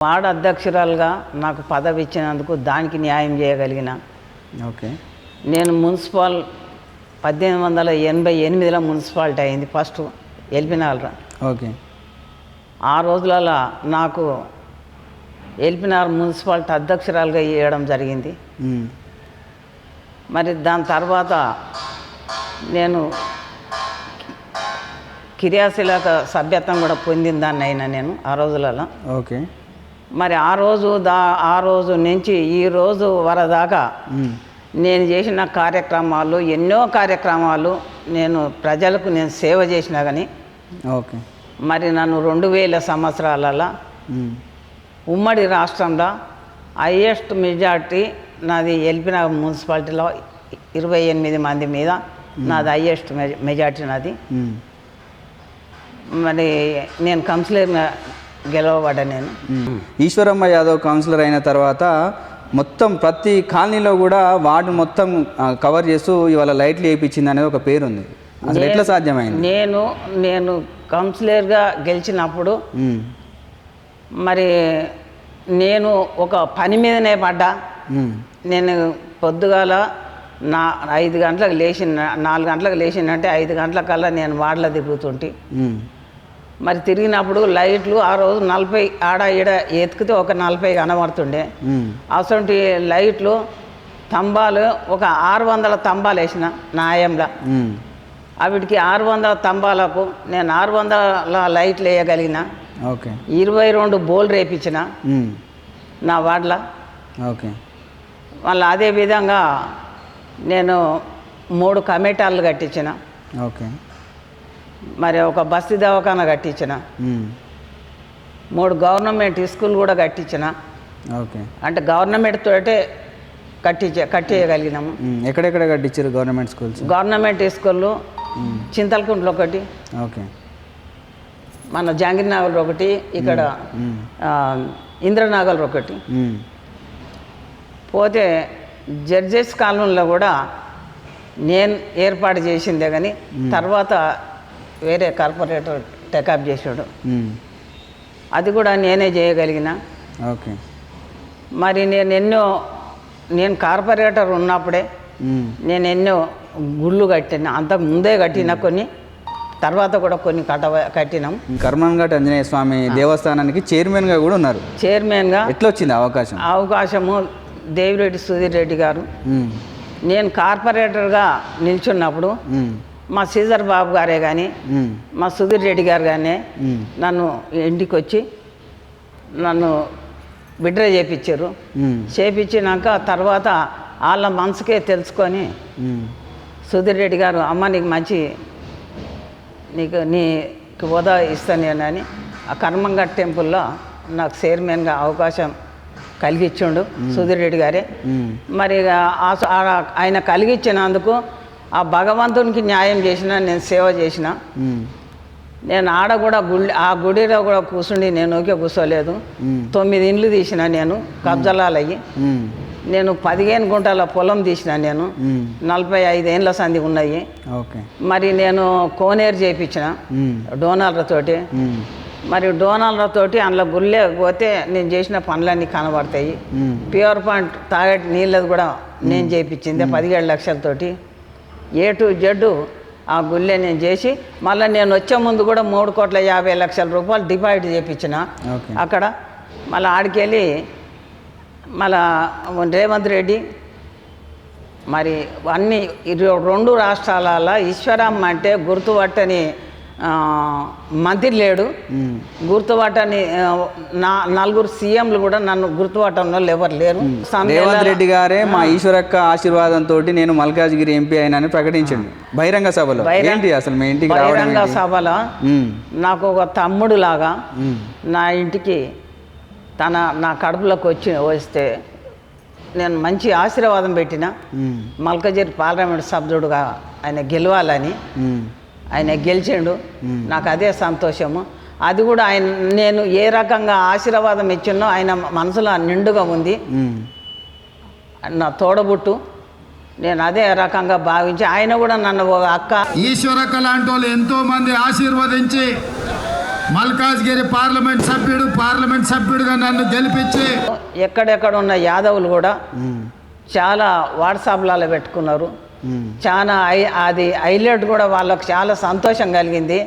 Ward అధ్యక్షురాలుగా నాకు పదవి ఇచ్చినందుకు దానికి న్యాయం చేయగలిగిన. ఓకే. నేను మున్సిపల్ 1888లో మున్సిపాలిటీ అయింది ఫస్ట్ ఎల్పినార్. ఓకే. ఆ రోజులలో నాకు ఎల్పినార్ మున్సిపాలిటీ అధ్యక్షురాలుగా ఇవ్వడం జరిగింది. మరి దాని తర్వాత నేను క్రియాశీలక సభ్యత్వం కూడా పొందిన దాన్ని అయినా నేను ఆ రోజులలో. ఓకే. మరి ఆ రోజు నుంచి ఈ రోజు వరదాకా నేను చేసిన కార్యక్రమాలు ఎన్నో కార్యక్రమాలు నేను ప్రజలకు నేను సేవ చేసినా కానీ ఓకే. మరి నన్ను 2000 సంవత్సరాలలో ఉమ్మడి రాష్ట్రంలో హైయెస్ట్ మెజార్టీ నాది ఎల్పినార్ మున్సిపాలిటీలో 28 మంది మీద నాది హైయెస్ట్ మెజార్టీ నాది. మరి నేను కౌన్సిలర్గా గెలవబడ్డా. నేను ఈశ్వరమ్మ యాదవ్ కౌన్సిలర్ అయిన తర్వాత మొత్తం ప్రతి కాలనీలో కూడా వార్డు మొత్తం కవర్ చేస్తూ ఇవాళ లైట్లు వేయించింది అనేది ఒక పేరు ఉంది. అసలు ఎట్లా సాధ్యమైంది? నేను కౌన్సిలర్గా గెలిచినప్పుడు మరి నేను ఒక పని మీదనే పడ్డా. నేను పొద్దుగాల 5 గంటలకు లేచిన 4 గంటలకు లేచిందంటే 5 గంటలకల్లా నేను వార్డులో తిరుగుతుంటే మరి తిరిగినప్పుడు లైట్లు ఆ రోజు 40 ఆడ ఈడ ఎతికితే ఒక 40 కనబడుతుండే. అసలు లైట్లు స్తంభాలు ఒక 600 స్తంభాలు వేసిన నా ఆయంలో. వీటికి 600 స్తంభాలకు నేను 600 లైట్లు వేయగలిగిన. ఓకే. 22 బోల్ రేపించిన నా వార్డులో. ఓకే. మళ్ళీ అదేవిధంగా నేను 3 కమిటాలు కట్టించిన. ఓకే. మరి ఒక బస్తీ దవాఖాన కట్టించిన. 3 గవర్నమెంట్ స్కూల్ కూడా కట్టించిన. ఓకే. అంటే గవర్నమెంట్ తోటే కట్టేయగలిగినాము. ఎక్కడెక్కడ కట్టించారు గవర్నమెంట్ స్కూల్స్? గవర్నమెంట్ స్కూళ్ళు చింతలకుంట్లో ఒకటి, ఓకే, మన జంగిరినగర్ ఒకటి, ఇక్కడ ఇంద్రనగర్ ఒకటి. పోతే జడ్జెస్ కాలనీలో కూడా నేను ఏర్పాటు చేసిందే కానీ తర్వాత వేరే కార్పొరేటర్ టేకప్ చేసాడు. అది కూడా నేనే చేయగలిగిన. ఓకే. మరి నేను కార్పొరేటర్ ఉన్నప్పుడే నేను ఎన్నో గుళ్ళు కట్టిన. అంతకు ముందే కట్టిన కొన్ని, తర్వాత కూడా కొన్ని కట్టినాం. కర్మన్ఘాట్ ఆంజనేయ స్వామి దేవస్థానానికి చైర్మన్గా కూడా ఉన్నారు. చైర్మన్గా ఎట్లా వచ్చింది అవకాశము? దేవిరెడ్డి సుధీర్ రెడ్డి గారు. నేను కార్పొరేటర్గా నిల్చున్నప్పుడు మా సీజర్ బాబు గారే కానీ మా సుధీర్ రెడ్డి గారు కానీ నన్ను ఇంటికి వచ్చి నన్ను విడ్డ్రా చేయించారు. చేయించినాక తర్వాత వాళ్ళ మనసుకే తెలుసుకొని సుధీర్ రెడ్డి గారు, అమ్మ నీకు హోదా ఇస్తాను నేను అని ఆ కర్మంఘాట్ టెంపుల్లో నాకు చైర్మన్గా అవకాశం కలిగించిండు సుధీర్ రెడ్డి గారే. మరి ఆయన కలిగించినందుకు ఆ భగవంతునికి న్యాయం చేసిన, నేను సేవ చేసిన. నేను ఆడ కూడా ఆ గుడిలో కూడా కూర్చుండి నేను ఓకే కూర్చోలేదు. 9 ఇండ్లు తీసిన నేను కబ్జలాలయ్యి. నేను 15 గుంటల పొలం తీసిన. నేను 45 ఏళ్ళ సంధి ఉన్నాయి. మరి నేను కోనేరు చేయించిన డోనార్లతోటి. మరి డోనార్లతోటి అందులో గుళ్ళే పోతే నేను చేసిన పనులన్నీ కనబడతాయి. ప్యూర్ పాయింట్ తాగటి నీళ్ళది కూడా నేను చేయించింది 17 లక్షలతోటి. A to Z ఆ గుళ్ళే నేను చేసి మళ్ళీ నేను వచ్చే ముందు కూడా 3,50,00,000 రూపాయలు డిపాజిట్ చేయించిన అక్కడ. మళ్ళీ ఆడికెళ్ళి మళ్ళా రేవంత్ రెడ్డి మరి అన్ని 2 రాష్ట్రాలలో ఈశ్వరమ్మ అంటే గుర్తుపట్టని మంత్రి లేడు, గుర్తుపట్టని 4 సీఎంలు కూడా నన్ను గుర్తుపట్టడం వాళ్ళు ఎవరు లేరు. రేవంత్ రెడ్డి గారే మా ఈశ్వరక్క ఆశీర్వాదంతో నేను మల్కాజ్గిరి ఎంపీ అయినని ప్రకటించండి బహిరంగ సభలో. అసలు మీ ఇంటికి బహిరంగ సభలో నాకు ఒక తమ్ముడు లాగా నా ఇంటికి నా కడుపులోకి వస్తే నేను మంచి ఆశీర్వాదం పెట్టిన. మల్కాజ్గిరి పార్లమెంట్ సభ్యుడుగా ఆయన గెలవాలని. ఆయన గెలిచిండు, నాకు అదే సంతోషము. అది కూడా నేను ఏ రకంగా ఆశీర్వాదం ఇచ్చినో ఆయన మనసులో నిండుగా ఉంది. నా తోడబుట్టు, నేను అదే రకంగా భావించి ఆయన కూడా నన్ను ఒక అక్క ఈశ్వరక్క లాంటి వాళ్ళు ఎంతో మంది ఆశీర్వదించి మల్కాజ్గిరి పార్లమెంట్ సభ్యుడిగా నన్ను గెలిపించి ఎక్కడెక్కడ ఉన్న యాదవులు కూడా చాలా వాట్సాప్లలో పెట్టుకున్నారు. చాలా అది హైలైట్ కూడా వాళ్ళకు చాలా సంతోషం కలిగింది.